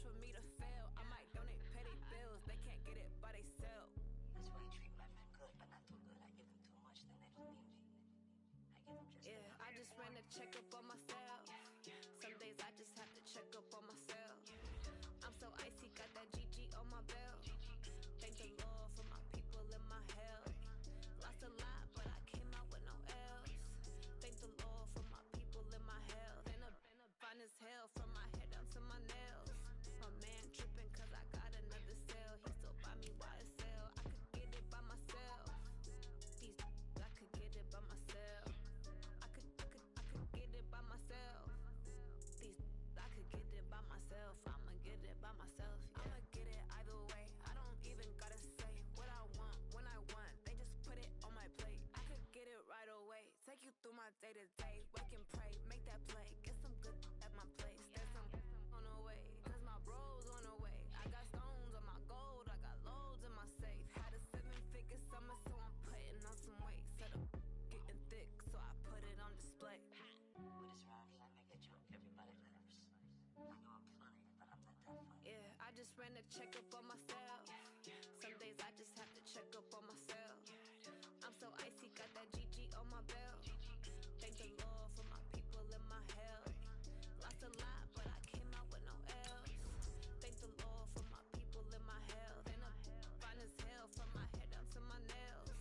for me to fail. I might donate, pay their bills. They can't get it by themselves. That's why you treat me like I'm good, but not too good. I give them too much, then they don't need me. I give them just enough. I just ran a checkup on myself. Some days I just have to check up on myself. I'm so icy, got that GG on my belt. Thank the Lord for my people in my health. Lost a lot, but I came out with no L's. Thank the Lord for my people in my health. Been a fine as hell from my head down to my nails. My man tripping cause I got another cell. He still buy me YSL. I could get it by myself. These I could get it by myself. I could get it by myself. These I could get it by myself. I'ma get it by myself. Yeah. I'ma get it either way. I don't even gotta say what I want when I want. They just put it on my plate. I could get it right away. Take you through my day to day. Wake and pray, make that play. Get some good at my place. There's some on the way, cause my bros on the way. I got stones on my gold. I got loads in my safe. Had a 7-figure summer, so I'm putting on some weight. Set up getting thick, so I put it on display. With this rhyme, I make a joke, everybody laughs. I know I'm funny, but I'm not that funny. Yeah, I just ran a checkup on myself. Some days I just have to check up on myself. I'm so icy, got that GG on my belt. Thank the Lord for my people in my health. Lost a lot, but I came out with no L's. Thank the Lord for my people in my health. And I'm fine as hell from my head down to my nails.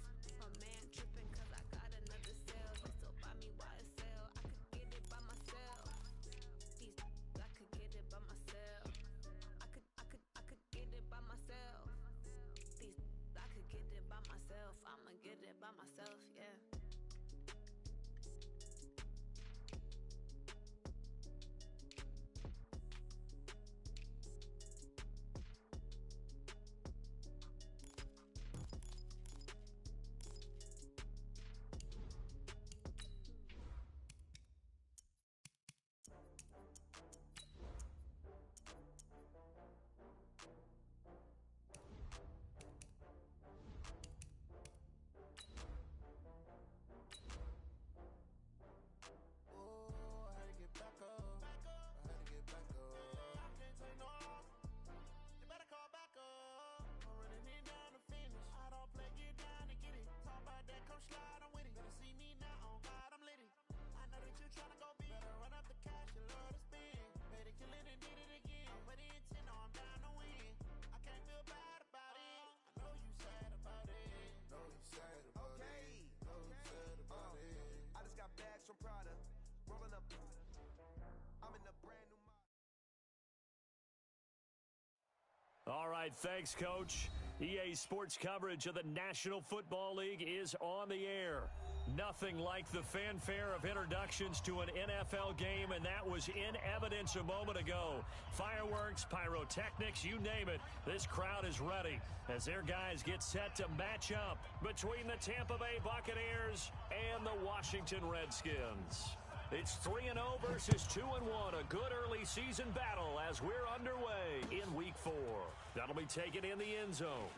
My man tripping cause I got another cell. He still buy me YSL. I could get it by myself. These I could get it by myself. I could get it by myself. These I could get it by myself. I'ma get it by myself, yeah. All right, thanks, Coach. EA Sports coverage of the National Football League is on the air. Nothing like the fanfare of introductions to an NFL game, and that was in evidence a moment ago. Fireworks, pyrotechnics, you name it. This crowd is ready as their guys get set to match up between the Tampa Bay Buccaneers and the Washington Redskins. It's 3-0 versus 2-1, a good early season battle as we're underway in Week 4. That'll be taken in the end zone.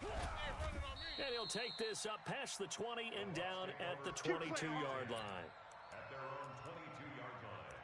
And he'll take this up past the 20 and down at the 22-yard line. At their own 22-yard line.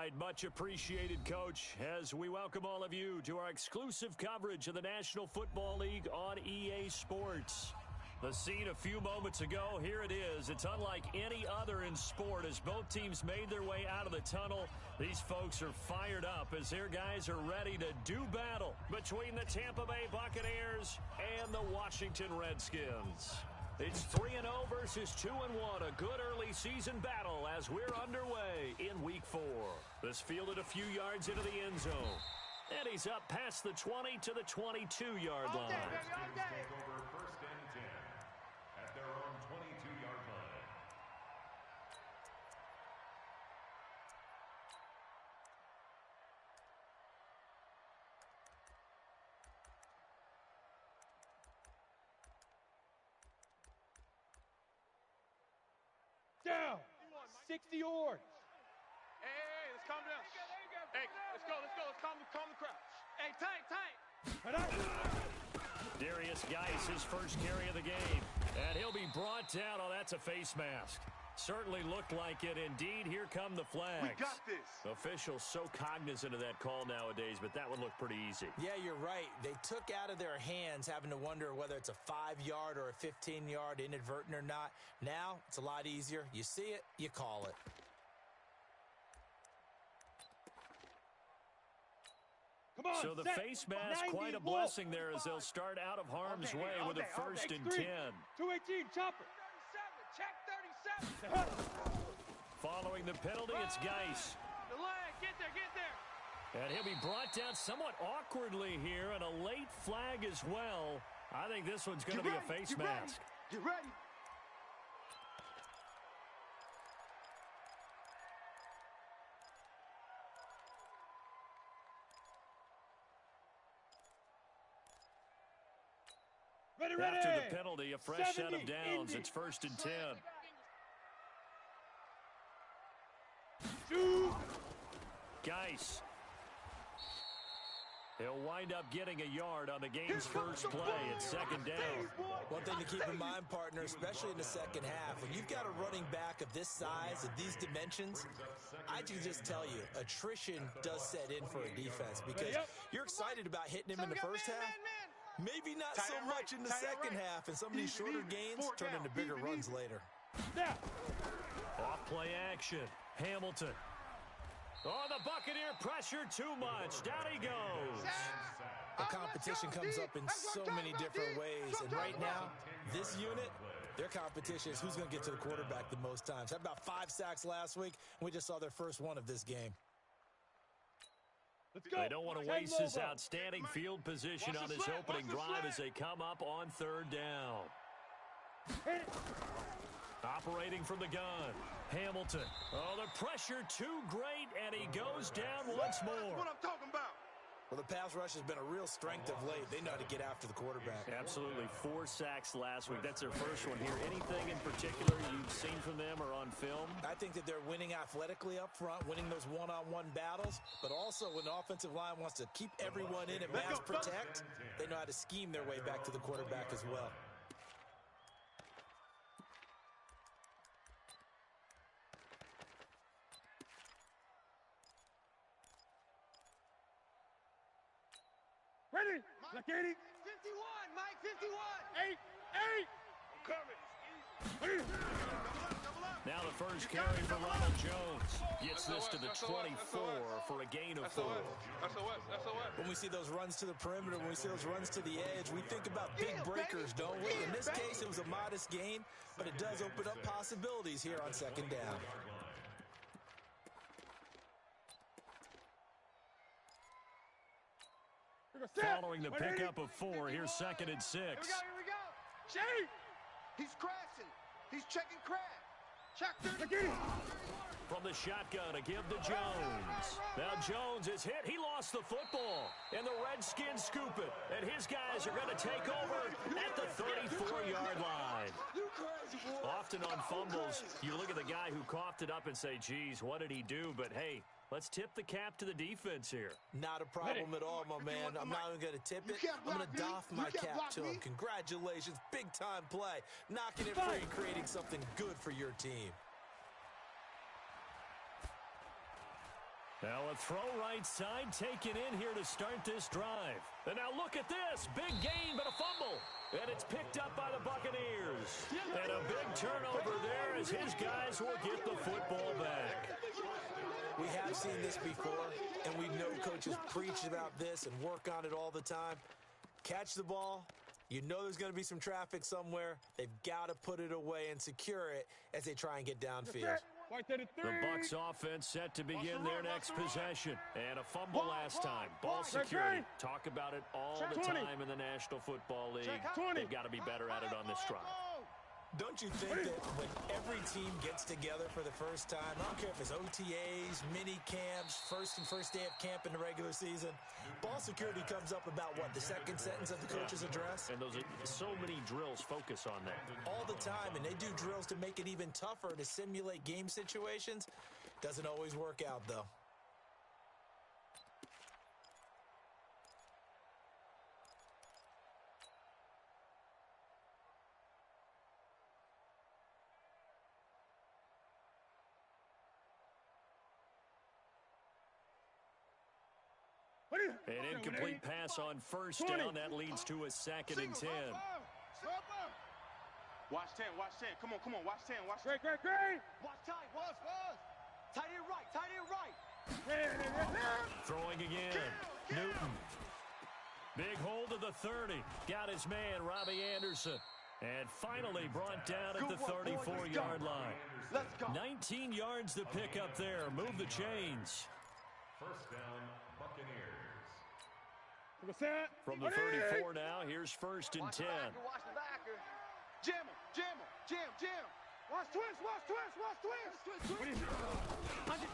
right, much appreciated, Coach, as we welcome all of you to our exclusive coverage of the National Football League on EA Sports. The scene a few moments ago, here it is. It's unlike any other in sport as both teams made their way out of the tunnel. These folks are fired up as their guys are ready to do battle between the Tampa Bay Buccaneers and the Washington Redskins. It's 3-0 versus 2-1, a good early season battle as we're underway in Week 4. This fielded a few yards into the end zone. And he's up past the 20 to the 22-yard line. Take over first and 10 at their own 22-yard line. Down. 60 yards. Hey, let's calm down. Hey, let's go. Let's calm the crowd. Hey, tight. Darius Geis, his first carry of the game. And he'll be brought down. Oh, that's a face mask. Certainly looked like it. Indeed, here come the flags. We got this. Officials so cognizant of that call nowadays, but that would look pretty easy. Yeah, you're right. They took out of their hands having to wonder whether it's a 5-yard or a 15-yard inadvertent or not. Now, it's a lot easier. You see it, you call it. Come on, So the face mask, quite a blessing there as they'll start out of harm's way with a first and 10. 218, chopper. 37, check 37. Following the penalty, it's Geis. The leg, get there. And he'll be brought down somewhat awkwardly here, and a late flag as well. I think this one's going to be a face mask. Get ready. Ready. After the penalty, a fresh set of downs. It's first and 10. Geis. He'll wind up getting a yard on the game's first play. It's second down. One thing to keep in mind, partner, especially in the second half, when you've got a running back of this size, of these dimensions, I can just tell you, attrition does set in for a defense because you're excited about hitting him in the first half. Maybe not so much in the second half, and some of these shorter gains turn into bigger runs later. Off play action. Hamilton. Oh, the Buccaneer pressure too much. Down he goes. The competition comes up in so many different ways, and right now, this unit, their competition is who's going to get to the quarterback the most times. Had about 5 sacks last week, and we just saw their first one of this game. They don't want to waste his outstanding field position on his opening drive as they come up on third down. Operating from the gun, Hamilton. Oh, the pressure too great, and he goes down once more. That's what I'm talking about. Well, the pass rush has been a real strength of late. They know how to get after the quarterback. Absolutely. 4 sacks last week. That's their first one here. Anything in particular you've seen from them or on film? I think that they're winning athletically up front, winning those one-on-one battles, but also when the offensive line wants to keep everyone in and mass protect, they know how to scheme their way back to the quarterback as well. Ready. Black 80. 51, Mike, 51. 8. I'm coming. Now the first carry for Ronald Jones. Gets this to the 24 for a gain of 4. When we see those runs to the perimeter, when we see those runs to the edge, we think about big breakers, don't we? In this case, it was a modest gain, but it does open up possibilities here on second down. Following the pickup of 4, here's second and 6. Here we go. Shane! He's crashing. He's checking crash. Check 30. From the shotgun to give to Jones. Now Jones is hit. He lost the football. And the Redskins scoop it. And his guys are going to take over at the 34-yard line. Often on fumbles, you look at the guy who coughed it up and say, geez, what did he do? But, hey, let's tip the cap to the defense here. Not a problem at all, my man. I'm not even going to tip it. I'm going to doff my cap to him. Congratulations. Big-time play. Knocking it free and creating something good for your team. Now a throw right side taken in here to start this drive. And now look at this. Big gain, but a fumble. And it's picked up by the Buccaneers. And a big turnover there as his guys will get the football back. We have seen this before, and we know coaches preach about this and work on it all the time. Catch the ball. You know there's going to be some traffic somewhere. They've got to put it away and secure it as they try and get downfield. The Bucs offense set to begin their next possession. And a fumble last time. Ball security. Talk about it all the time in the National Football League. They've got to be better at it on this drive. Don't you think that when every team gets together for the first time, I don't care if it's OTAs, mini camps, first day of camp in the regular season, ball security comes up about what, the second sentence of the coach's address? And those are so many drills focus on that. All the time, and they do drills to make it even tougher to simulate game situations. Doesn't always work out, though. An incomplete pass on first down. That leads to a 2nd and 10. Watch 10, watch 10. Come on, watch 10, watch 10. Great. Watch tight, watch. Tight end right. Throwing again. Newton. Big hold of the 30. Got his man, Robbie Anderson. And finally brought down at the 34-yard line. Let's go. 19 yards to pick up there. Move the chains. First down, Buccaneers. From the 34 now, here's 1st and 10. Watch the backer. Jam. Watch twist.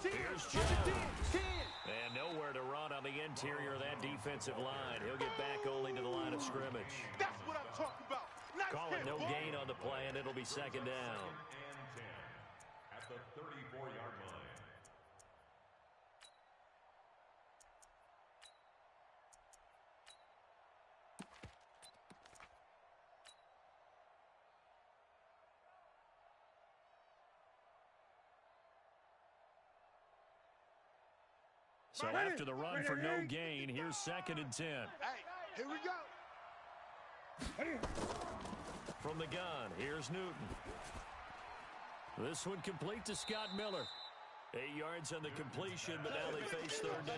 Here's Jones. And nowhere to run on the interior of that defensive line. He'll get back only to the line of scrimmage. That's what I'm talking about. Nice Call it no gain on the play, and it'll be 2nd down. And 10 at the 34-yard line. So after the run for no gain, here's 2nd and 10. Hey, here we go. From the gun, here's Newton. This one complete to Scott Miller. 8 yards on the completion, but now they face 3rd down.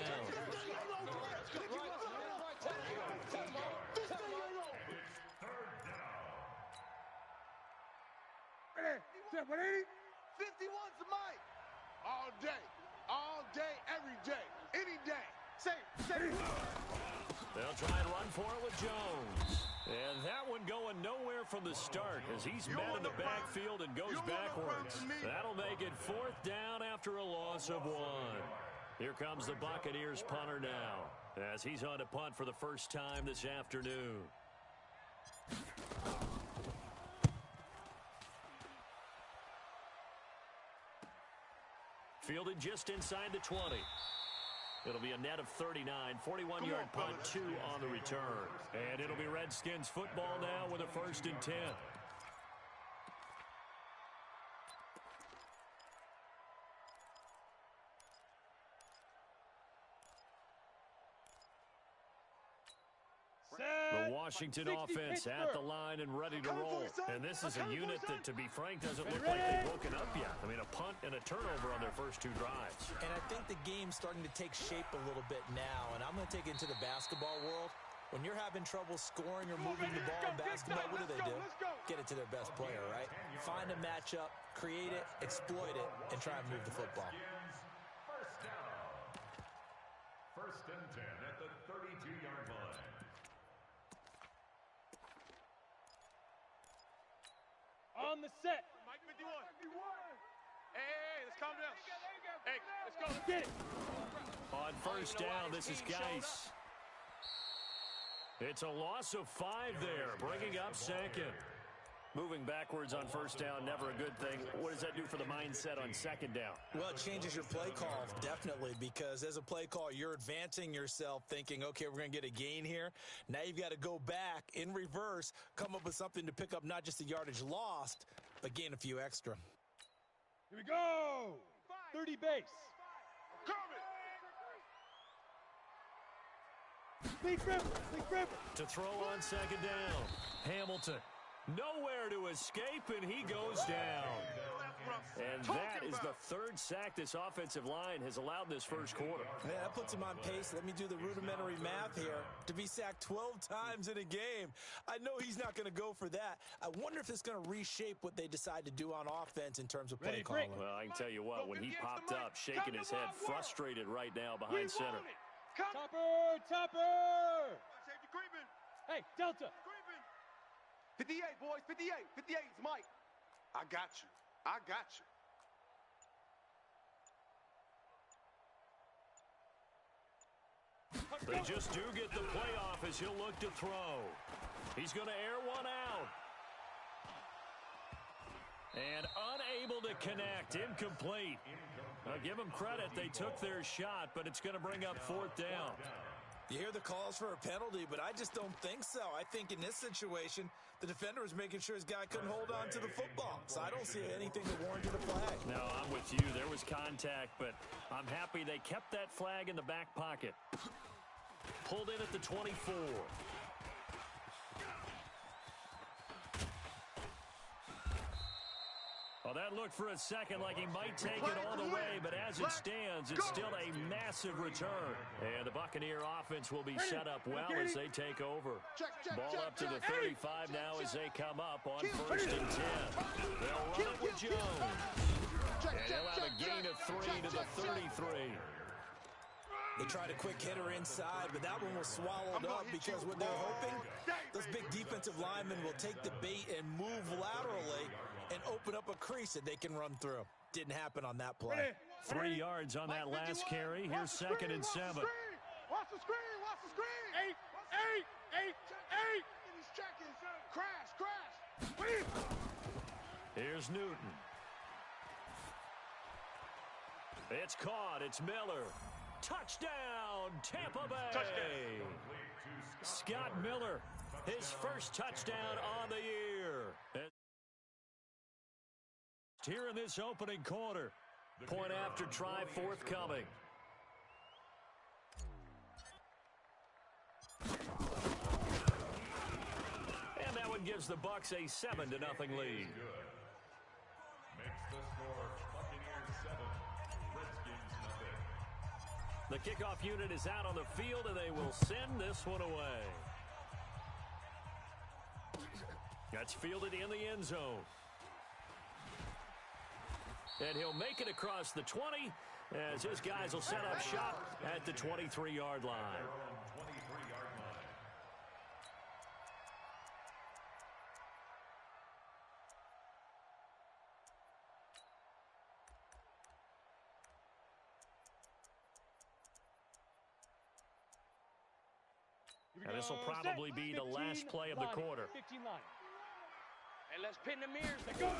Ready? 51's the mic. All day, every day, any day. Say. They'll try and run for it with Jones. And that one going nowhere from the start as he's met in the backfield and goes backwards. That'll make it 4th down after a loss of 1. Here comes the Buccaneers punter now as he's on to punt for the first time this afternoon. Fielded just inside the 20. It'll be a net of 39, 41-yard punt, 2 on the return. And it'll be Redskins football now with a 1st and 10. The Washington offense at the line and ready to roll. And this is a unit that, to be frank, doesn't look like they've woken up yet. I mean, a punt and a turnover on their first 2 drives. And I think the game's starting to take shape a little bit now. And I'm going to take it into the basketball world. When you're having trouble scoring or moving the ball in basketball, what do? Get it to their best player, right? Find a matchup, create it, exploit it, and try and move the football. First down. 1st and 10 at the 32-yard line. On the set. Mike 51. Hey, let's calm down. Hey, let's go. Get it. On first down, this is Geis. It's a loss of 5 there, bringing up 2nd. Moving backwards on first down, never a good thing. What does that do for the mindset on 2nd down? Well, it changes your play call, definitely, because as a play call, you're advancing yourself thinking, okay, we're going to get a gain here. Now you've got to go back in reverse, come up with something to pick up not just the yardage lost, but gain a few extra. Here we go. 30 base. Coming. Big grip. To throw on second down. Hamilton. Nowhere to escape, and he goes down. And that is the third sack this offensive line has allowed this first quarter. Yeah, that puts him on pace. Let me do the rudimentary math here. To be sacked 12 times in a game, I know he's not going to go for that. I wonder if it's going to reshape what they decide to do on offense in terms of play calling. Well, I can tell you what, when he popped up, shaking his head, frustrated right now behind center. Topper! Safety creeping. Hey, Delta! 58, boys, 58. 58 is Mike. I got you. They just do get the playoff as he'll look to throw. He's going to air one out. And unable to connect. Incomplete. Now, give them credit. They took their shot, but it's going to bring up fourth down. You hear the calls for a penalty, but I just don't think so. I think in this situation, the defender was making sure his guy couldn't hold on to the football. So I don't see anything that warranted a flag. No, I'm with you. There was contact, but I'm happy they kept that flag in the back pocket. Pulled in at the 24. Well, that looked for a second like he might take it all the way, but as it stands, it's still a massive return. And the Buccaneer offense will be set up well as they take over. Ball up to the 35 now as they come up on 1st and 10. They'll run it with Jones. And he'll have a gain of 3 to the 33. They tried a quick hitter inside, but that one was swallowed up because what they're hoping, those big defensive linemen will take the bait and move laterally and open up a crease that they can run through. Didn't happen on that play. 3 yards on that last carry. Here's 2nd and 7. Watch the screen. 8. He's checking. Crash. Here's Newton. It's caught. It's Miller. Touchdown, Tampa Bay. Touchdown. Scott Miller, his first touchdown on the year. Here in this opening quarter. Point after try forthcoming. And that one gives the Bucs a 7-0 lead. Makes the score Buccaneers 7, Redskins nothing. The kickoff unit is out on the field, and they will send this one away. That's fielded in the end zone. And he'll make it across the 20 as his guys will set up shop at the 23-yard line. And this will probably be the last play of the quarter. 15 line. And let's pin the mirrors. They go.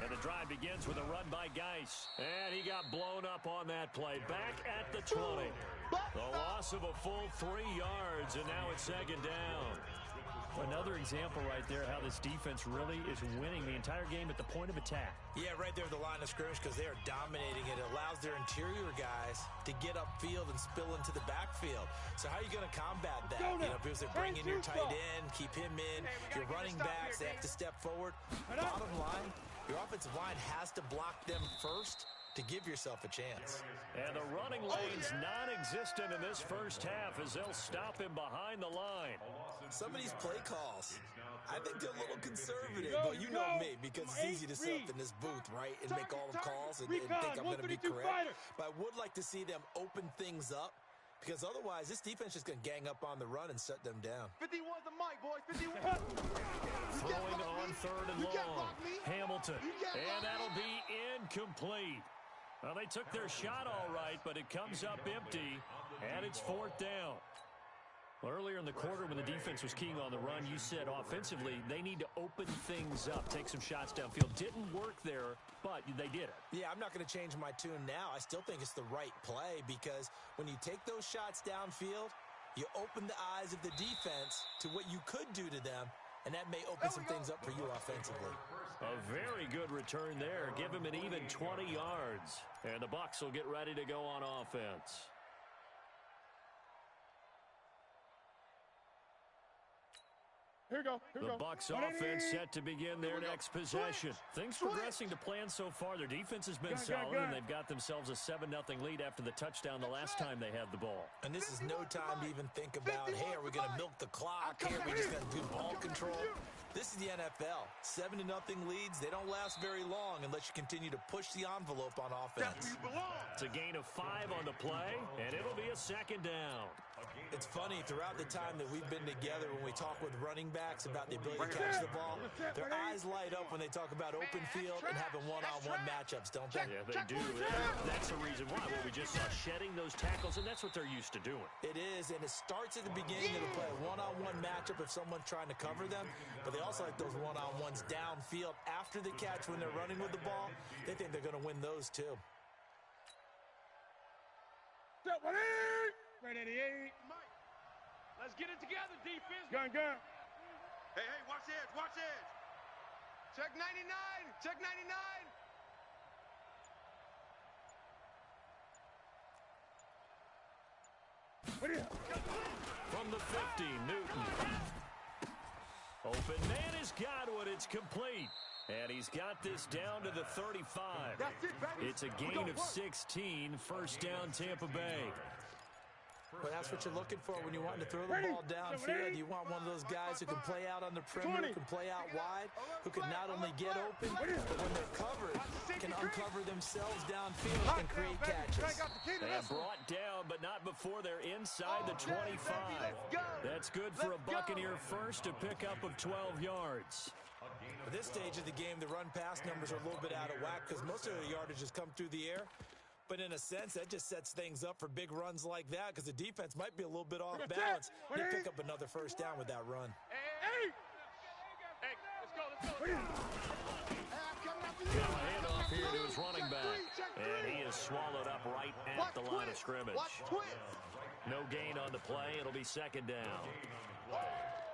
And the drive begins with a run by Geis. And he got blown up on that play. Back at the 20. The loss of a full 3 yards, and now it's 2nd down. Another example right there how this defense really is winning the entire game at the point of attack. Yeah, right there at the line of scrimmage because they are dominating it. It allows their interior guys to get upfield and spill into the backfield. So how are you going to combat that? You know, because they bring in your tight end, keep him in. Your running backs, they have to step forward. Bottom line, your offensive line has to block them first to give yourself a chance. And the running lane's non-existent in this first half as they'll stop him behind the line. Some of these play calls, I think they're a little conservative, but you know me, because it's easy to sit up in this booth, right, and make all the calls and think I'm going to be correct. But I would like to see them open things up, because otherwise this defense is going to gang up on the run and shut them down. 51 the mic, boys. 51. Throwing on 3rd and long. Hamilton. And that'll be incomplete. Well, they took their shot all right, but it comes up empty, and it's 4th down. Well, earlier in the quarter when the defense was keying on the run, you said offensively they need to open things up, take some shots downfield. Didn't work there, but they did it. Yeah, I'm not going to change my tune now. I still think it's the right play because when you take those shots downfield, you open the eyes of the defense to what you could do to them, and that may open some things up for you offensively. A very good return there. Give him an even 20 yards. And the Bucs will get ready to go on offense. The Bucs offense set to begin their next possession. Things progressing to plan so far. Their defense has been solid, and they've got themselves a 7-0 lead after the touchdown the last time they had the ball. And this is no time to even think about, hey, are we going to milk the clock? Hey, are we just going to do ball control? This is the NFL. 7-0 leads, they don't last very long unless you continue to push the envelope on offense. It's a gain of 5 on the play, and it'll be a second down. It's funny, throughout the time that we've been together, when we talk with running backs about the ability to catch the ball, their eyes light up when they talk about open field and having one-on-one matchups, don't they? Yeah, they do. That's the reason why. Well, we just saw shedding those tackles, and that's what they're used to doing. It is, and it starts at the beginning of the play. One-on-one matchup if someone's trying to cover them, but they also like those one-on-ones downfield after the catch when they're running with the ball. They think they're going to win those, too. Right at the 8. Let's get it together, defense. Gun. Hey, watch edge, watch edge. Check 99, check 99. From the 50, Newton. Open man has got one. It's complete. And he's got this down to the 35. It's a gain of 16. First down, Tampa Bay. Well, that's what you're looking for when you want to throw the ball downfield. You want one of those guys who can play out on the perimeter, who can play out wide, who can not only get open, but when they're covered, can uncover themselves downfield and create catches. They are brought down, but not before they're inside the 25. That's good for a Buccaneer first, a pickup of 12 yards. At this stage of the game, the run-pass numbers are a little bit out of whack because most of the yardage has come through the air. But in a sense, that just sets things up for big runs like that because the defense might be a little bit off balance. They pick up another first down with that run. Hey, let's go. Handoff here to his running back. And he is swallowed up right at the line of scrimmage. No gain on the play. It'll be second down.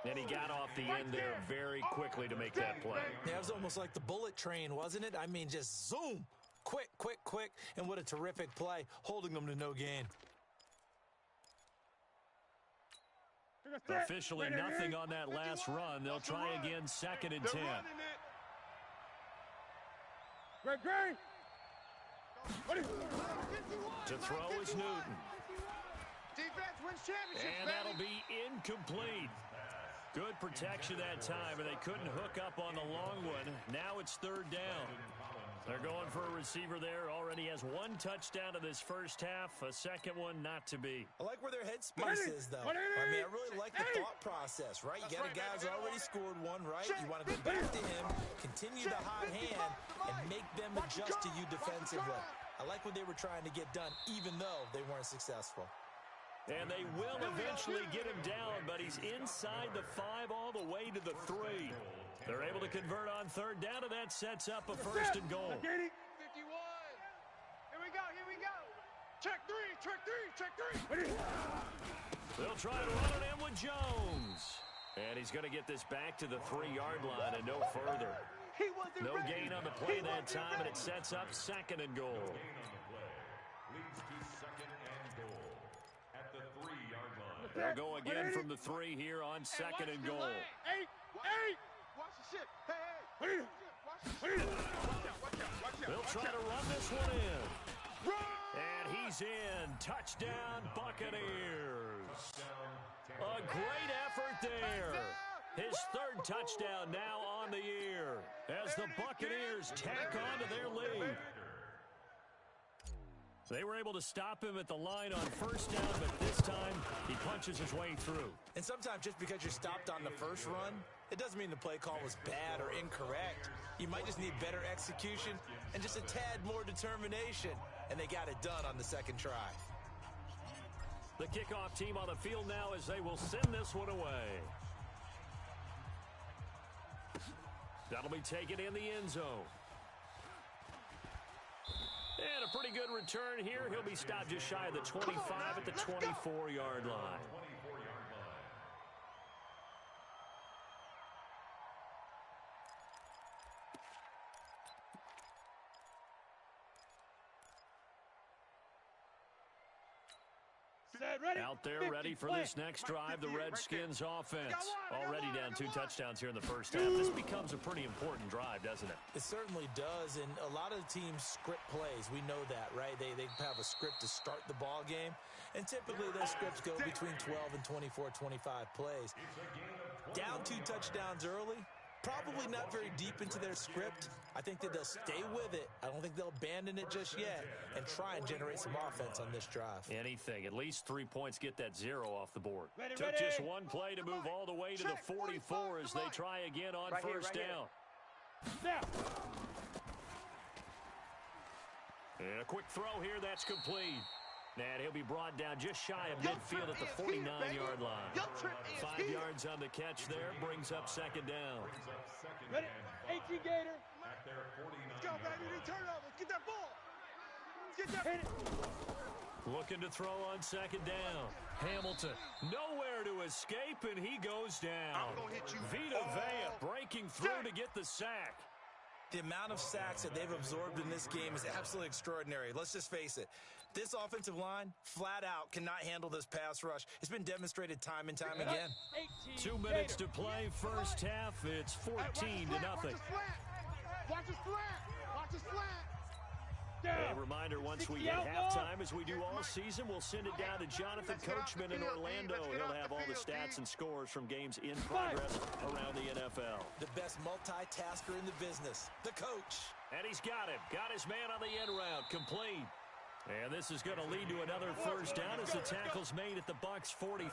And he got off the end there very quickly to make that play. Yeah, it was almost like the bullet train, wasn't it? I mean, just zoom. Quick, and what a terrific play, holding them to no gain. Officially nothing on that last run. They'll try again, second and 10. To throw is Newton. Defense wins championships, And that'll be incomplete. Good protection that time, and they couldn't hook up on the long one. Now it's third down. They're going for a receiver there. Already has one touchdown in this first half. A second one not to be. I like where their headspace is, though. I mean, I really like the thought process, right? You got a guy who's already scored one, right? You want to go back to him, continue the hot hand, and make them adjust to you defensively. I like what they were trying to get done, even though they weren't successful. And they will eventually get him down, but he's inside the 5 all the way to the 3. They're able to convert on third down, and that sets up a first and goal. 51. Here we go. Check three. They'll try to run it in with Jones. And he's going to get this back to the 3-yard line and no further. No gain on the play that time, and it sets up second and goal. Leads to second and goal at the 3-yard line. They'll go again from the 3 here on second and goal. Hey. Watch the shit. Hey. Watch out. They'll try to run this one in. And he's in. Touchdown, Buccaneers. A great effort there. His third touchdown now on the year as the Buccaneers tack on to their lead. They were able to stop him at the line on first down, but this time he punches his way through. And sometimes just because you're stopped on the first run, it doesn't mean the play call was bad or incorrect. You might just need better execution and just a tad more determination. And they got it done on the second try. The kickoff team on the field now as they will send this one away. That'll be taken in the end zone. And a pretty good return here. He'll be stopped just shy of the 25 at the 24-yard line. Out there ready for this next drive, the Redskins offense. Already down 2 touchdowns here in the first half. This becomes a pretty important drive, doesn't it? It certainly does, and a lot of the teams script plays. We know that, right? They have a script to start the ball game, and typically those scripts go between 12 and 24, 25 plays. Down 2 touchdowns early, probably not very deep into their script. I think that they'll stay with it. I don't think they'll abandon it just yet and try and generate some offense on this drive. Anything. At least 3 points, get that 0 off the board. Took just one play to move all the way to the 44 as they try again on first down. And a quick throw here, that's complete. And he'll be brought down just shy of midfield at the 49-yard line. 5 yards on the catch there, brings up second down. Ready? 18 Gator. Let's go, baby. Turnovers. Get that ball. Get that. Hit it. Looking to throw on second down. Hamilton, nowhere to escape, and he goes down. I'm gonna hit you. Vita Vea breaking through to get the sack. The amount of sacks that they've absorbed in this game is absolutely extraordinary. Let's just face it. This offensive line, flat out, cannot handle this pass rush. It's been demonstrated time and time again. 2 minutes to play first half. It's 14 to nothing. Watch the slant. Watch the slant. A reminder, once we hit halftime, as we do all season, we'll send it down to Jonathan Coachman in Orlando. He'll have all the stats and scores from games in progress around the NFL. The best multitasker in the business, the coach. And he's got him. Got his man on the end route, complete. And this is going to lead to another first down as the tackle's made at the Bucs 43.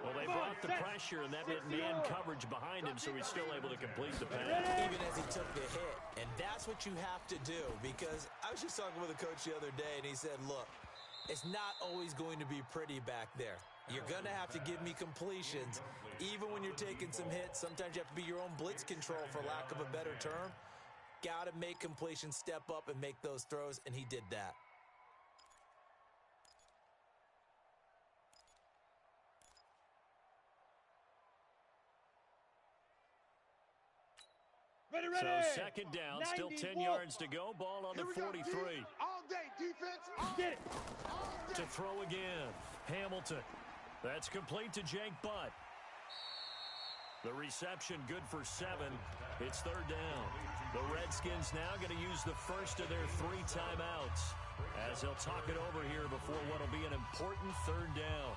Well, they brought the pressure, and that meant man coverage behind him, so he's still able to complete the pass. Even as he took the hit. And that's what you have to do, because I was just talking with a coach the other day, and he said, look, it's not always going to be pretty back there. You're going to have to give me completions. Even when you're taking some hits, sometimes you have to be your own blitz control, for lack of a better term. Got to make completions, step up, and make those throws, and he did that. So second down, still 10 yards to go. Ball on the 43. All day, defense. Get it. To throw again. Hamilton. That's complete to Jake Butt. The reception good for 7. It's third down. The Redskins now going to use the first of their 3 timeouts as they'll talk it over here before what will be an important third down.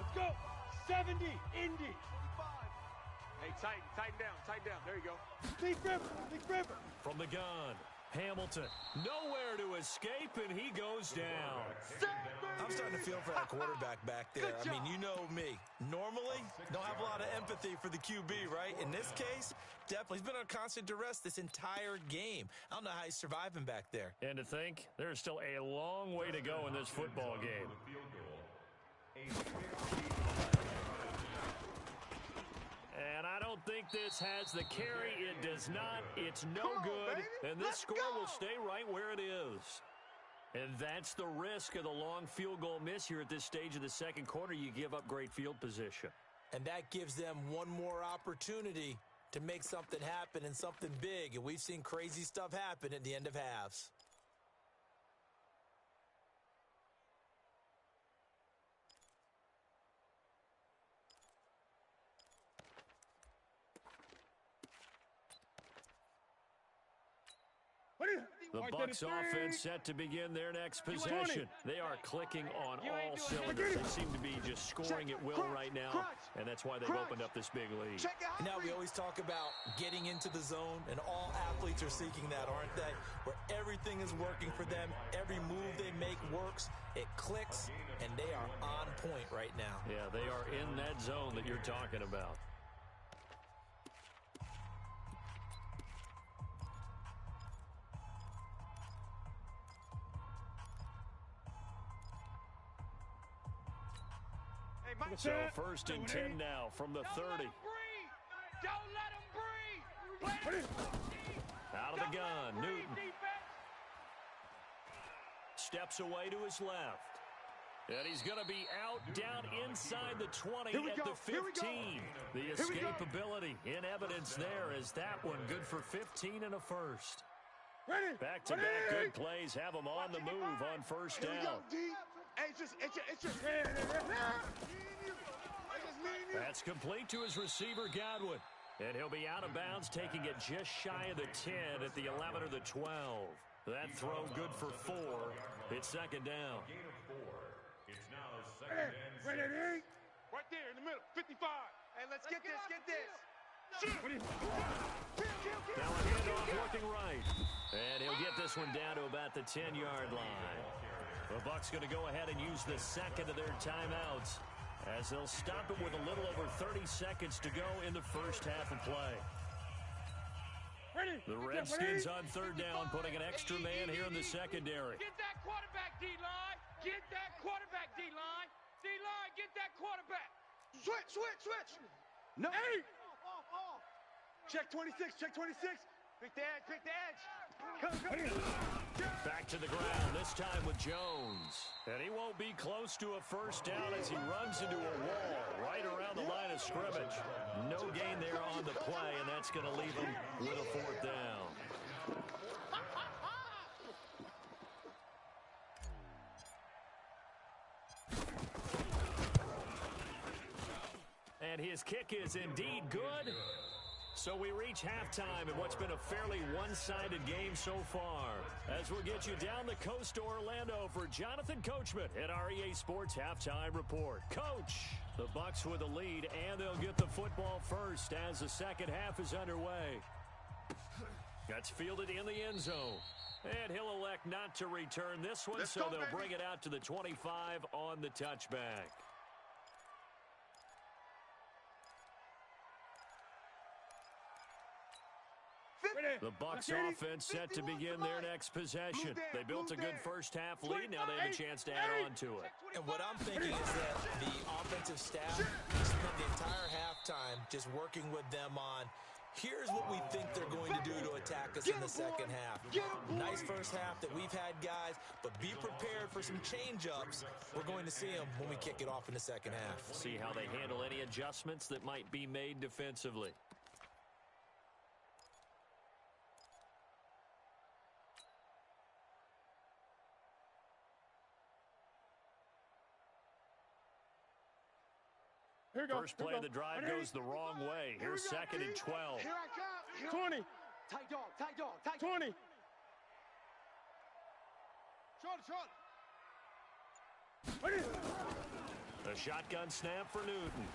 Let's go. 70, Indy. Hey, tighten down. There you go. Big river. From the gun, Hamilton, nowhere to escape, and he goes down. I'm starting to feel for that quarterback back there. I mean, you know me. Normally, don't have a lot of empathy for the QB, right? In this case, definitely. He's been on constant duress this entire game. I don't know how he's surviving back there. And to think, there's still a long way to go in this football game. And I don't think this has the carry. It does not. It's no good. And this score will stay right where it is. And that's the risk of the long field goal miss here at this stage of the second quarter. You give up great field position. And that gives them one more opportunity to make something happen and something big. And we've seen crazy stuff happen at the end of halves. The Bucs offense set to begin their next possession. They are clicking on all cylinders. They seem to be just scoring at will right now, and that's why they've opened up this big lead. Now we always talk about getting into the zone, and all athletes are seeking that, aren't they? Where everything is working for them, every move they make works, it clicks, and they are on point right now. Yeah, they are in that zone that you're talking about. So first and 10 now from the 30. Don't let him breathe. Out of the gun, Newton. steps away to his left. And he's going to be out down inside the 20 at the 15. The escapability in evidence there as that one good for 15 and a first. Back-to-back good plays have him on the move on first down. That's complete to his receiver, Godwin. And he'll be out of bounds, taking it just shy of the 10 at the 11 or the 12. That throw good for 4. It's second down. It's now second and 6. Right there in the middle, 55. Hey, let's get this. Now a handoff working right. And he'll get this one down to about the 10-yard line. The Bucs going to go ahead and use the second of their timeouts as they'll stop him with a little over 30 seconds to go in the first half of play. The Redskins on third down, putting an extra man here in the secondary. Get that quarterback, D-line. Get that quarterback, D-line. D-line, get that quarterback. Switch. No. Hey! Check 26. Pick the edge. Come. Back to the ground, this time with Jones. And he won't be close to a first down as he runs into a wall right around the line of scrimmage. No gain there on the play, and that's going to leave him with a fourth down. And his kick is indeed good. So we reach halftime in what's been a fairly one-sided game so far. As we'll get you down the coast to Orlando for Jonathan Coachman at our EA Sports Halftime Report. Coach, the Bucs with the lead, and they'll get the football first as the second half is underway. That's fielded in the end zone. And he'll elect not to return this one, so they'll bring it out to the 25 on the touchback. The Bucs offense set to begin their next possession. They built a good first half lead. Now they have a chance to add on to it. And what I'm thinking is that the offensive staff spent the entire halftime just working with them on, here's what we think they're going to do to attack us in the second half. Nice first half that we've had, guys, but be prepared for some change-ups. We're going to see them when we kick it off in the second half. See how they handle any adjustments that might be made defensively. First play of the drive goes the wrong way. Here's second and 12. Here I come. 20. Tight dog. 20. A shotgun snap for Newton.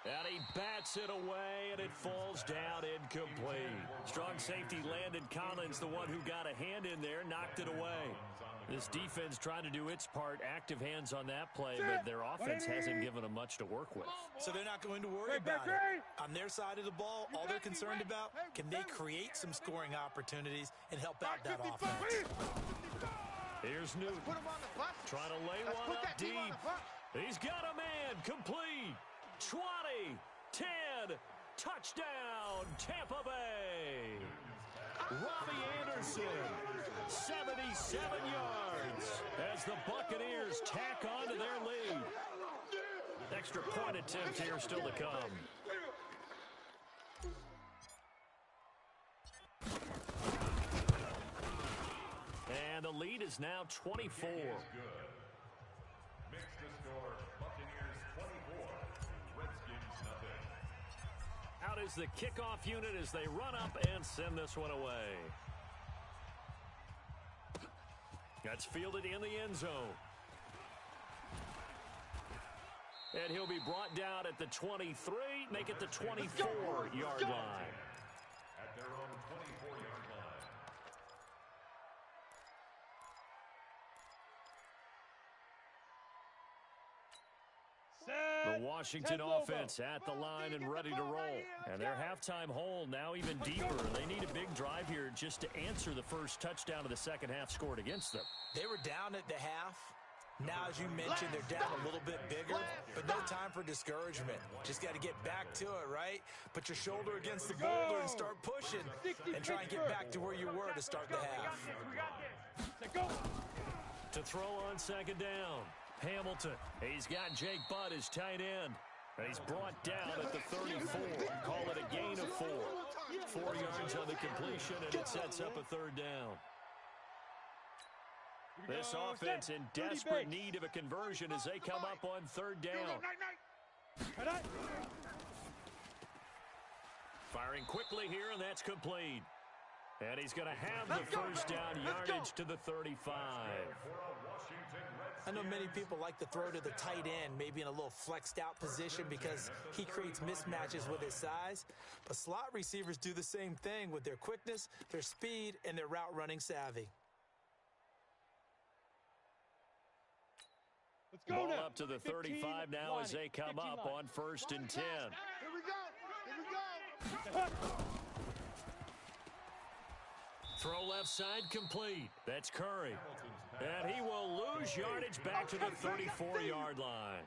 And he bats it away, and it falls down incomplete. Strong safety Landon Collins, the one who got a hand in there, knocked it away. This defense trying to do its part, active hands on that play, but their offense hasn't given them much to work with. So they're not going to worry about it. On their side of the ball, all they're concerned about, can they create some scoring opportunities and help out that offense? Here's Newton, trying to lay one up deep. He's got a man, complete. 20, 10, touchdown, Tampa Bay. Robbie Anderson, 77 yards as the Buccaneers tack on to their lead. Extra point attempt here still to come. And the lead is now 24. Mix the score, Buccaneers 24, Redskins nothing. Out is the kickoff unit as they run up and send this one away. That's fielded in the end zone. And he'll be brought down at the 23, make it the 24-yard line. At their own 24-yard line. The Washington offense at the line and ready to roll. And their halftime hole now even deeper. They need a big drive here just to answer the first touchdown of the second half scored against them. They were down at the half. Now, as you mentioned, they're down a little bit bigger. but no time for discouragement. Just got to get back to it, right? Put your shoulder against the boulder and start pushing and try and get back to where you were to start the half. To throw on second down, Hamilton. He's got Jake Butt as tight end. And he's brought down at the 34. Call it a gain of 4. 4 yards on the completion, and it sets up a third down. This offense in desperate need of a conversion as they come up on third down. Firing quickly here, and that's complete. And he's going to have the first down yardage to the 35. I know many people like to throw to the tight end, maybe in a little flexed out position because he creates mismatches with his size. But slot receivers do the same thing with their quickness, their speed, and their route running savvy. Let's go. Ball up to the 35 now as they come up on 1st and 10. Here we go. Here we go. Throw left side complete. That's Curry. And he will lose yardage back to the 34-yard line.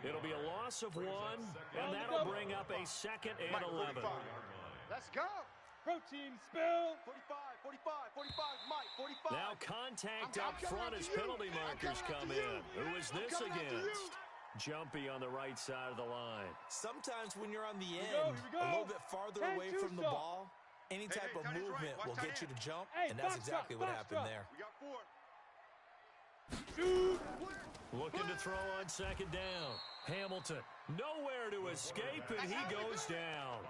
It'll be a loss of 1, and that'll bring up a 2nd and 11. Let's go. Protein spill. 45, 45, 45, Mike, 45. Now contact up front as penalty markers come in. Who is this against? Jumpy on the right side of the line. Sometimes when you're on the end, a little bit farther away from the ball, any type of movement will get you to jump, and that's exactly what happened there. We got 4. Looking to throw on second down. Hamilton, nowhere to escape, and he goes down.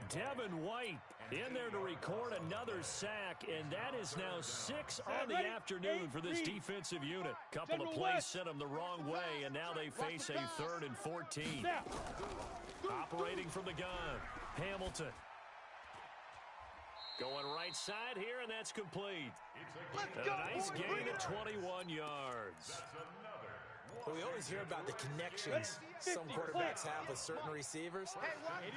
Devin White in there to record another sack, and that is now 6 on the afternoon for this defensive unit. Couple of plays sent them the wrong way, and now they face a 3rd and 14. Operating from the gun, Hamilton. Going right side here, and that's complete. And a nice gain of 21 yards. Well, we always hear about the connections some quarterbacks have with certain receivers.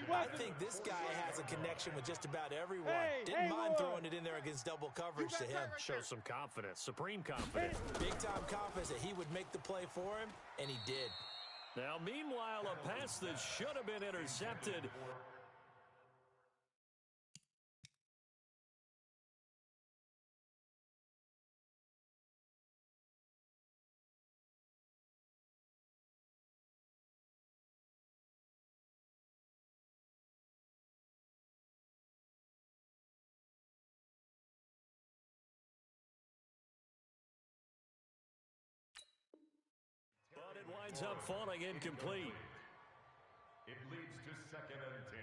I think this guy has a connection with just about everyone. Didn't mind throwing it in there against double coverage to him. Shows some confidence, supreme confidence. Big-time confidence that he would make the play for him, and he did. Now, meanwhile, a pass that should have been intercepted. But it winds up falling incomplete. It leads to 2nd and 10.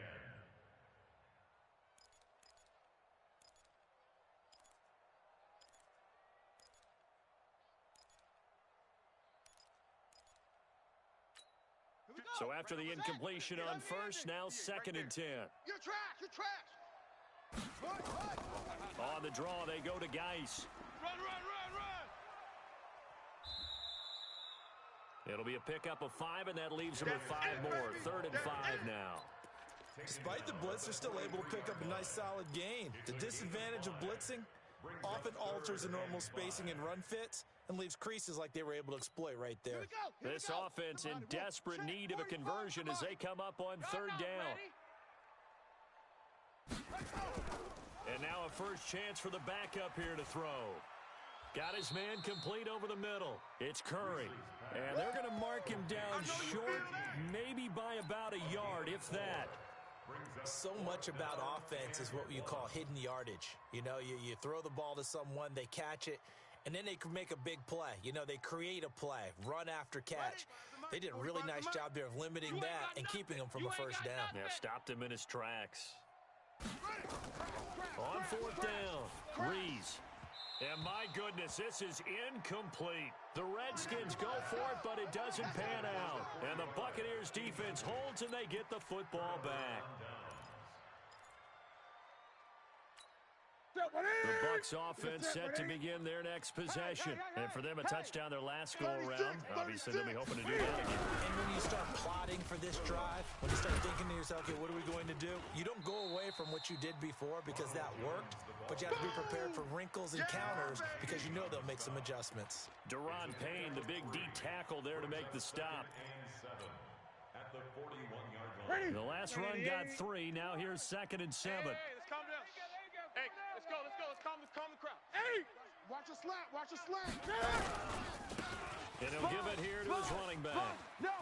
So after the incompletion on first, now 2nd and 10. You're trash. You're trash. On the draw, they go to Geis. Run, run, run, run. It'll be a pickup of 5, and that leaves them with 5 more. 3rd and 5 now. Despite the blitz, they're still able to pick up a nice solid gain. The disadvantage of blitzing often alters the normal spacing and run fits and leaves creases like they were able to exploit right there. This offense in desperate need of a conversion as they come up on 3rd down. And now a first chance for the backup here to throw. Got his man complete over the middle. It's Curry. And they're going to mark him down short, maybe by about a yard, if that. So much about offense is what you call hidden yardage. You know, you throw the ball to someone, they catch it, and then they can make a big play. You know, they create a play, run after catch. They did a really nice job there of limiting that and keeping him from a first down. Yeah, stopped him in his tracks. On 4th down, Rees. And my goodness, this is incomplete. The Redskins go for it, but it doesn't pan out. And the Buccaneers defense holds, and they get the football back. The Bucs offense set to begin their next possession. And for them, a touchdown their last go-around. Obviously, they'll be hoping to do that again. And when you start plotting for this drive, when you start thinking to yourself, okay, what are we going to do? You don't go away from what you did before because that worked, but you have to be prepared for wrinkles and counters because you know they'll make some adjustments. Deron Payne, the big D tackle there to make the stop. The last run got 3. Now here's 2nd and 7. Hey, let's calm down. Hey, let's go. Let's calm the crowd. Hey! Watch a slant. Watch a slant. And he'll give it here to his running back. No.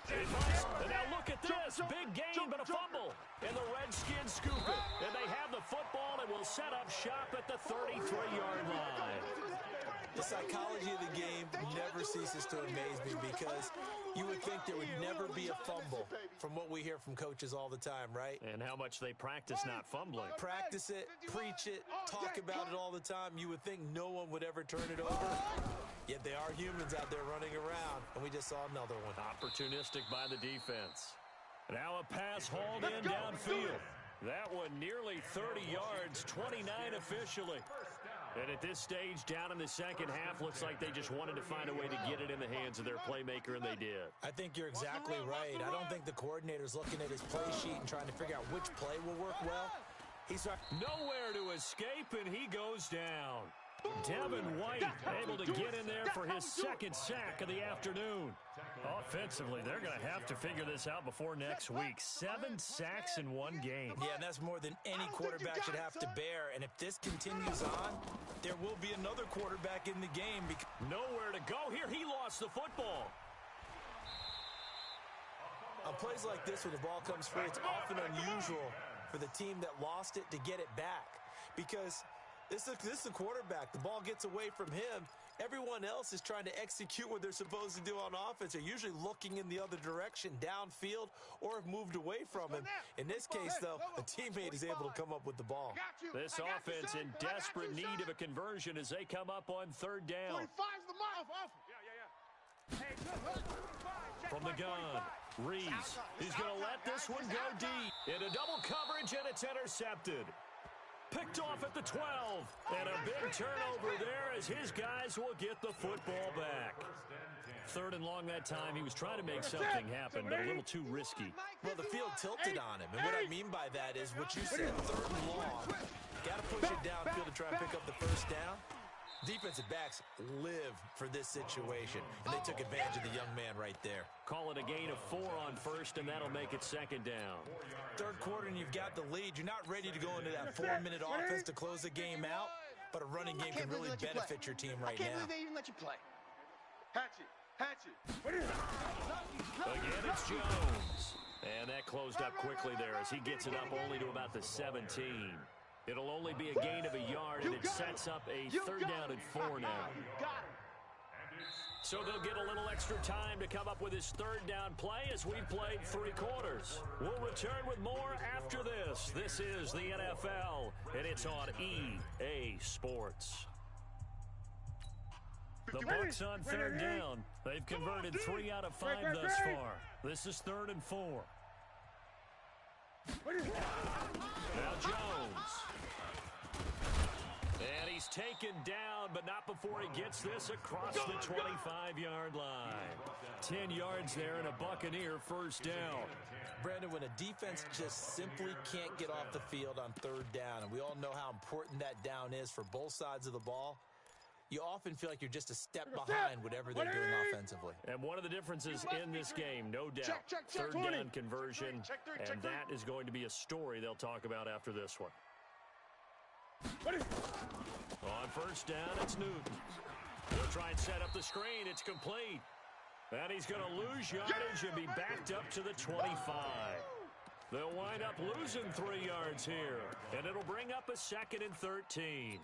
And now look at this. Big gain, but a fumble. And the Redskins scoop it. And they have the football and will set up shop at the 33-yard line. The psychology of the game never ceases to amaze me because you would think there would never be a fumble from what we hear from coaches all the time, right? And how much they practice not fumbling. Practice it, preach it, talk about it all the time. You would think no one would ever turn it over. Yet they are humans out there running around, and we just saw another one. Opportunistic by the defense. Now a pass hauled in downfield. That one nearly 30 yards, 29 officially. And at this stage, down in the second half, looks like they just wanted to find a way to get it in the hands of their playmaker, and they did. I think you're exactly right. I don't think the coordinator's looking at his play sheet and trying to figure out which play will work well. He's nowhere to escape, and he goes down. Devin White able to get in there for his 2nd sack of the afternoon. Offensively, they're going to have to figure this out before next week. 7 sacks in one game. Yeah, and that's more than any quarterback should have to bear. And if this continues on, there will be another quarterback in the game. Nowhere to go here. He lost the football. On plays like this, when the ball comes free, it's often unusual for the team that lost it to get it back. Because this is the quarterback. The ball gets away from him. Everyone else is trying to execute what they're supposed to do on offense. They're usually looking in the other direction, downfield, or have moved away from him. In this case, though, a teammate is able to come up with the ball. This offense in desperate need of a conversion as they come up on 3rd down. 45's the mark. From the gun, Reese. He's going to let this one go deep. Into double coverage, and it's intercepted. Picked off at the 12, and a big turnover there as his guys will get the football back. 3rd and long that time. He was trying to make something happen, but a little too risky. Well, the field tilted on him, and what I mean by that is what you said, 3rd and long. Got to push it downfield to try and pick up the 1st down. Defensive backs live for this situation, and they took advantage of the young man right there. Call it a gain of 4 on 1st, and that'll make it 2nd down. 3rd quarter, and you've got the lead. You're not ready to go into that 4-minute offense to close the game out, but a running game can really benefit your team right now. I can't believe they even let you play. Hatchet. Again, it's Jones. And that closed up quickly there as he gets it up only to about the 17. It'll only be a gain of a yard, and it sets up a 3rd down and 4 now. So they'll get a little extra time to come up with his 3rd down play as we've played 3 quarters. We'll return with more after this. This is the NFL, and it's on EA Sports. The Bucs on 3rd down. They've converted 3 out of 5 thus far. This is 3rd and 4. Now Jones. And he's taken down, but not before he gets this across the 25-yard line. 10 yards there and a Buccaneer 1st down. Brandon, when a defense just simply can't get off the field on 3rd down, and we all know how important that down is for both sides of the ball, you often feel like you're just a step behind whatever they're doing offensively. And one of the differences in this game, no doubt, 3rd down conversion, and that is going to be a story they'll talk about after this one. On 1st down, it's Newton. He'll try and set up the screen. It's complete. And he's going to lose yardage and be backed up to the 25. They'll wind up losing 3 yards here, and it'll bring up a 2nd and 13.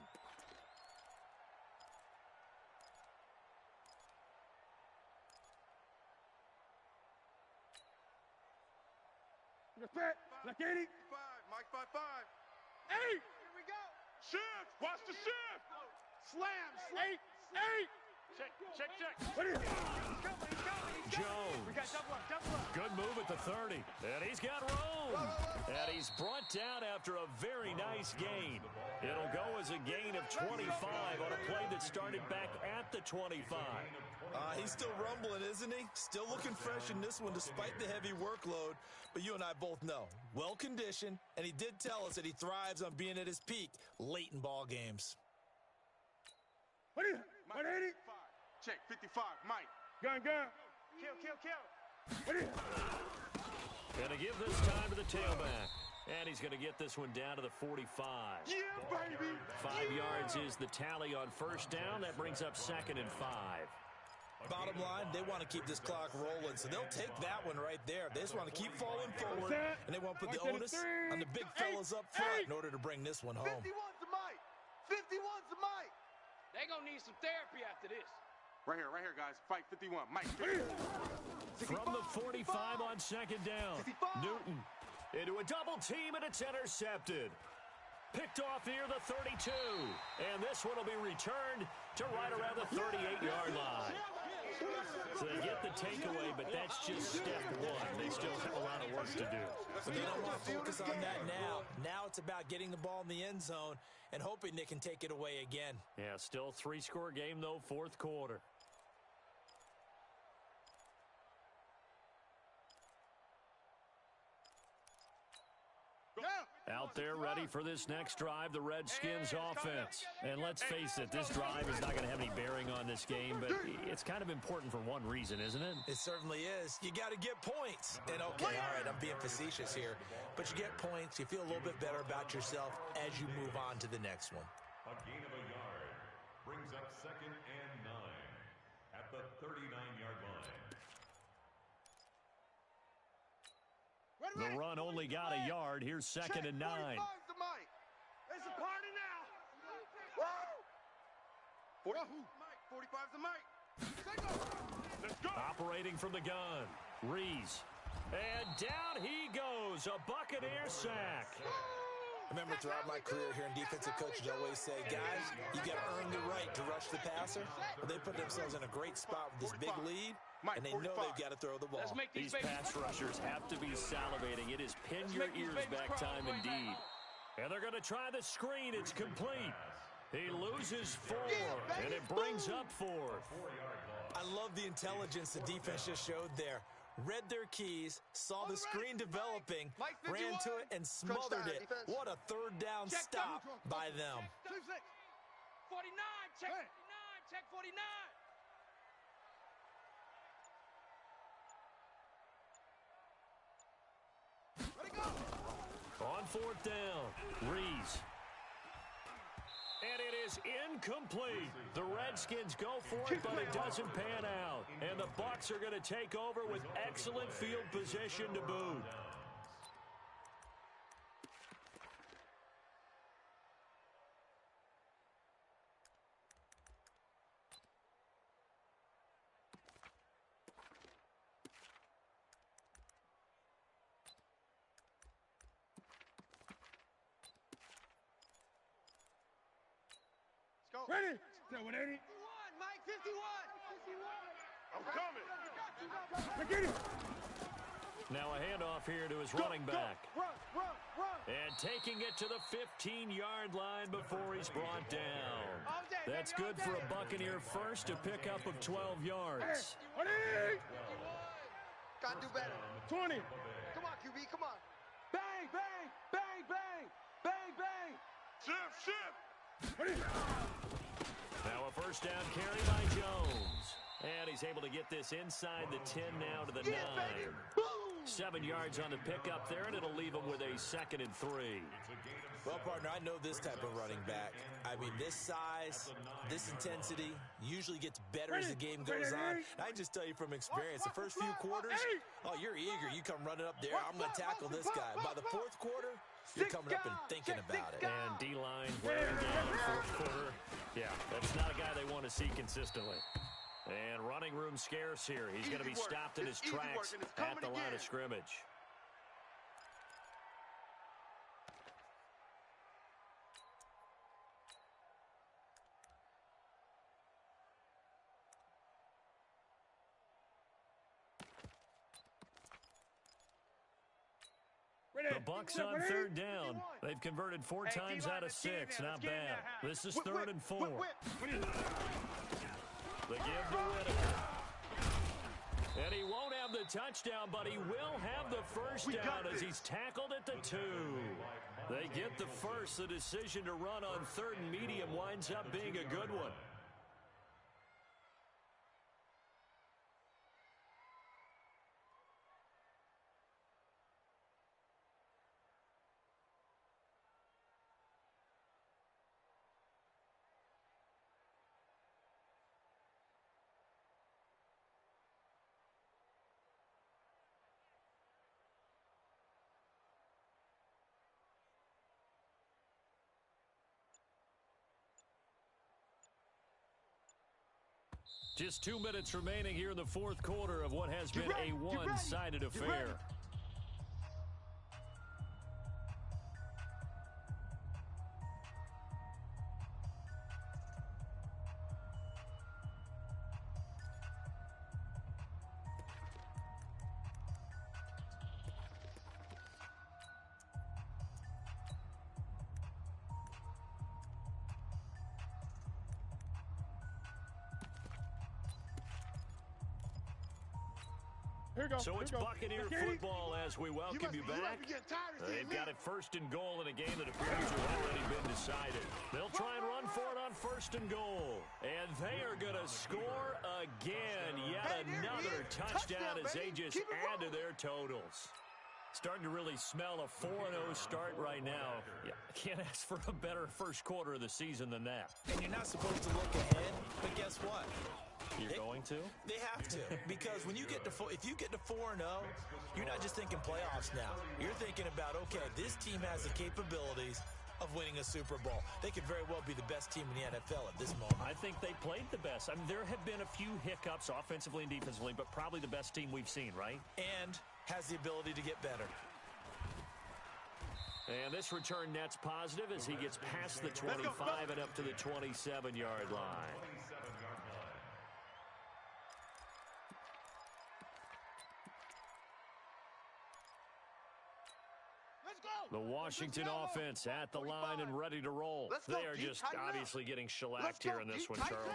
Like 80. Mike 5-5. 8. Here we go. Shift. Watch the shift. Slam. 8. Check. What is it? He's coming. Jones. We got double up. Good move at the 30. And he's got room. And he's brought down after a very nice gain. It'll go as a gain of 25 on a play that started back at the 25. He's still rumbling, isn't he? Still looking fresh in this one despite the heavy workload. But you and I both know, well-conditioned, and he did tell us that he thrives on being at his peak late in ball games. What is it? 180. Check 55. Mike. Gun. Kill. What is it? Gonna give this time to the tailback. And he's going to get this one down to the 45. Yeah, baby. 5 yards is the tally on first down. That brings up 2nd and 5. Bottom line, they want to keep this clock rolling, so they'll take that one right there. They just want to keep falling forward, and they want to put the onus on the big fellas up front in order to bring this one home. 51's the mic. 51's the mic. They're going to need some therapy after this. Right here, guys. Fight 51. Mike. From the 45 on 2nd down. 65. Newton into a double team, and it's intercepted. Picked off near the 32. And this one will be returned to right around the 38-yard line. So they get the takeaway, but that's just step one. They still have a lot of work to do. But they don't want to focus on that now. Now it's about getting the ball in the end zone and hoping they can take it away again. Yeah, still 3-score game, though, 4th quarter. Out there ready for this next drive, the Redskins offense. And let's face it, this drive is not going to have any bearing on this game, but it's kind of important for one reason, isn't it? It certainly is. You got to get points. And okay, all right, I'm being facetious here, but you get points, you feel a little bit better about yourself as you move on to the next one. A gain of a yard brings up 2nd and 9 at the 39-yard line. The run only got a yard. Here's 2nd and 9. 45's the mic. It's a party now. Woo! 45's the mic. Let's go. Operating from the gun. Rees. And down he goes. A Buccaneer sack. I remember throughout my career here in defensive coaches, I always say, guys, you got to earn the right to rush the passer. Well, they put themselves in a great spot with this big lead, and they know they've got to throw the ball. Let's make These pass rushers have to be salivating. It is pin your ears back time indeed. And they're going to try the screen. It's complete. He loses 4, and it brings up 4th. I love the intelligence the defense just showed there. Read their keys, saw the screen developing, ran to it, and smothered it. What a third down stop by them. 49, check 49, check 49. On 4th down, Rees. And it is incomplete. The Redskins go for it, but it doesn't pan out. And the Bucs are going to take over with excellent field position to boot. Ready? That 180. 51, Mike, 51. I'm coming. I get it. Now a handoff here to his running back. Run. And taking it to the 15-yard line before he's brought down. That's good for a Buccaneer first, a pickup of 12 yards. 20. Gotta do better. 20. Come on, QB, come on. Bang, bang, bang, bang, bang, bang. Shift. 20. Now a first down carry by Jones. And he's able to get this inside the 10 now to the 9. 7 yards on the pickup there, and it'll leave him with a 2nd and 3. Well, partner, I know this type of running back. I mean, this size, this intensity usually gets better as the game goes on. I can just tell you from experience, the first few quarters, oh, you're eager. You come running up there, I'm going to tackle this guy. By the 4th quarter, you're coming up and thinking about it. And D-line wearing down 4th quarter. Yeah, that's not a guy they want to see consistently. And running room scarce here. He's going to be stopped in his tracks at the line of scrimmage. The Bucs on 3rd down. They've converted 4 times out of 6. Not bad. This is 3rd and 4. The give to Whitaker. And he won't have the touchdown, but he will have the first down as he's tackled at the 2. They get the first. The decision to run on 3rd and medium winds up being a good one. Just 2 minutes remaining here in the fourth quarter of what has been a one-sided affair. So it's Buccaneer football as we welcome you back. They've got it first and goal in a game that appears to have already been decided. They'll try and run for it on first and goal. And they are going to score again. Yet another touchdown as they just add to their totals. Starting to really smell a 4-0 start right now. Yeah, can't ask for a better first quarter of the season than that. And you're not supposed to look ahead, but guess what? You're going to? They have to, because when you get to if you get to 4-0, you're not just thinking playoffs now. You're thinking about, okay, this team has the capabilities of winning a Super Bowl. They could very well be the best team in the NFL at this moment. I think they played the best. I mean, there have been a few hiccups offensively and defensively, but probably the best team we've seen, right? And has the ability to get better. And this return net's positive as he gets past the 25 and up to the 27-yard line. The Washington offense at the line and ready to roll. They are just obviously getting shellacked here in this one, Charles.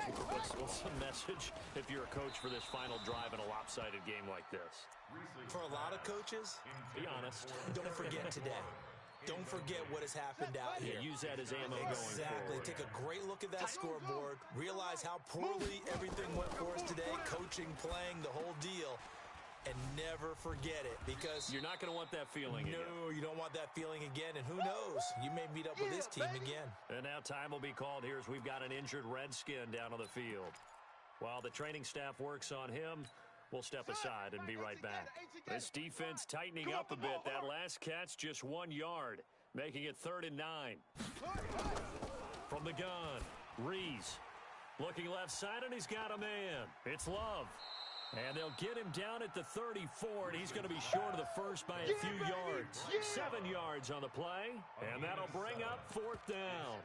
What's the message if you're a coach for this final drive in a lopsided game like this? For a lot of coaches, be honest. Don't forget today. Don't forget what has happened out here. Use that as ammo going forward. Exactly. Take a great look at that scoreboard. Realize how poorly everything went for us today. Coaching, playing, the whole deal. And never forget it, because you're not going to want that feeling again. No, you don't want that feeling again. And who knows? You may meet up with this team again. And now time will be called here as we've got an injured Redskin down on the field. While the training staff works on him, we'll step aside and be right back. This defense tightening up a bit. That last catch just 1 yard, making it 3rd and 9. From the gun, Rees looking left side, and he's got a man. It's Love. And they'll get him down at the 34, and he's going to be short of the first by a few yards. 7 yards on the play, and that'll bring up 4th down.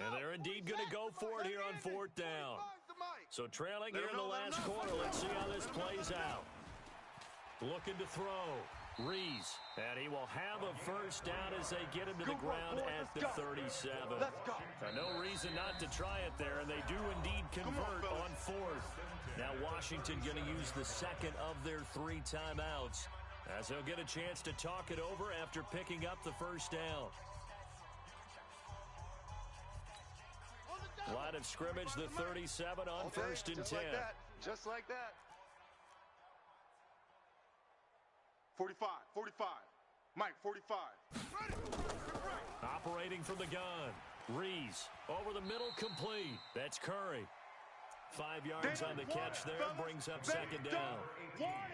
And they're indeed going to go for it here on 4th down. So trailing here in the last quarter, let's see how this plays out. Looking to throw. Rees, and he will have a first down as they get him to the ground at the 37. No reason not to try it there, and they do indeed convert on 4th. Now Washington going to use the second of their 3 timeouts as they'll get a chance to talk it over after picking up the first down. Line of scrimmage, the 37 on 1st and 10. Just like that. 45, 45. Mike, 45. Operating from the gun. Rees over the middle, complete. That's Curry. 5 yards on the catch there, brings up 2nd down.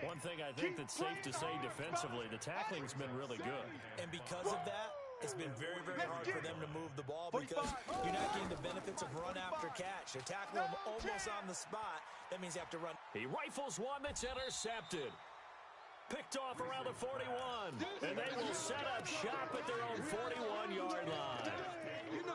One thing I think that's safe to say defensively, the tackling's been really good. And because of that, it's been very, very hard for them to move the ball because you're not getting the benefits of run after catch. They're tackling them almost on the spot. That means you have to run. He rifles one that's intercepted. Picked off around the 41, and they will set up shop at their own 41-yard line.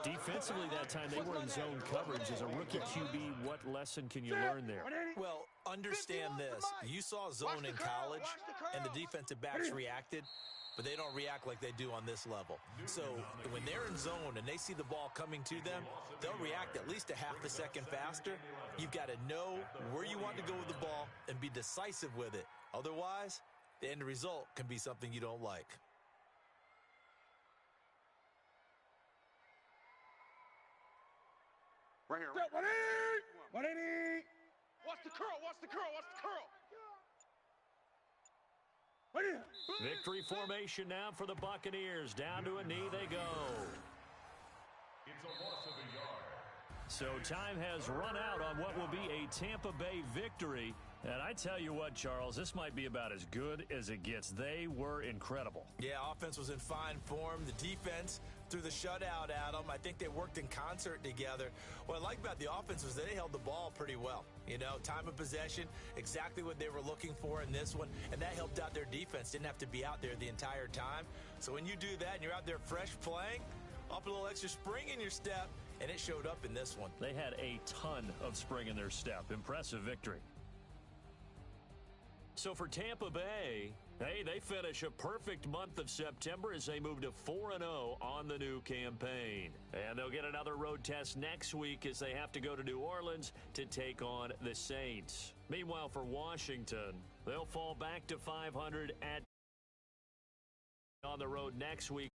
Defensively that time, they were in zone coverage. As a rookie QB, what lesson can you learn there? Well, understand this. You saw zone in college, and the defensive backs reacted, but they don't react like they do on this level. So when they're in zone and they see the ball coming to them, they'll react at least a half a second faster. You've got to know where you want to go with the ball and be decisive with it. Otherwise, the end result can be something you don't like. Right here. 180. Watch the curl. Watch the curl. Watch the curl. Victory formation now for the Buccaneers. Down to a knee they go. It's a loss of a yard. So time has run out on what will be a Tampa Bay victory And I tell you what, Charles, this might be about as good as it gets. They were incredible. Yeah, offense was in fine form. The defense threw the shutout at them. I think they worked in concert together. What I like about the offense was that they held the ball pretty well. You know, time of possession, exactly what they were looking for in this one, and that helped out their defense. Didn't have to be out there the entire time. So when you do that and you're out there fresh playing, up a little extra spring in your step, and it showed up in this one. They had a ton of spring in their step. Impressive victory. So for Tampa Bay, hey, they finish a perfect month of September as they move to 4-0 on the new campaign. And they'll get another road test next week as they have to go to New Orleans to take on the Saints. Meanwhile, for Washington, they'll fall back to 500 on the road next week.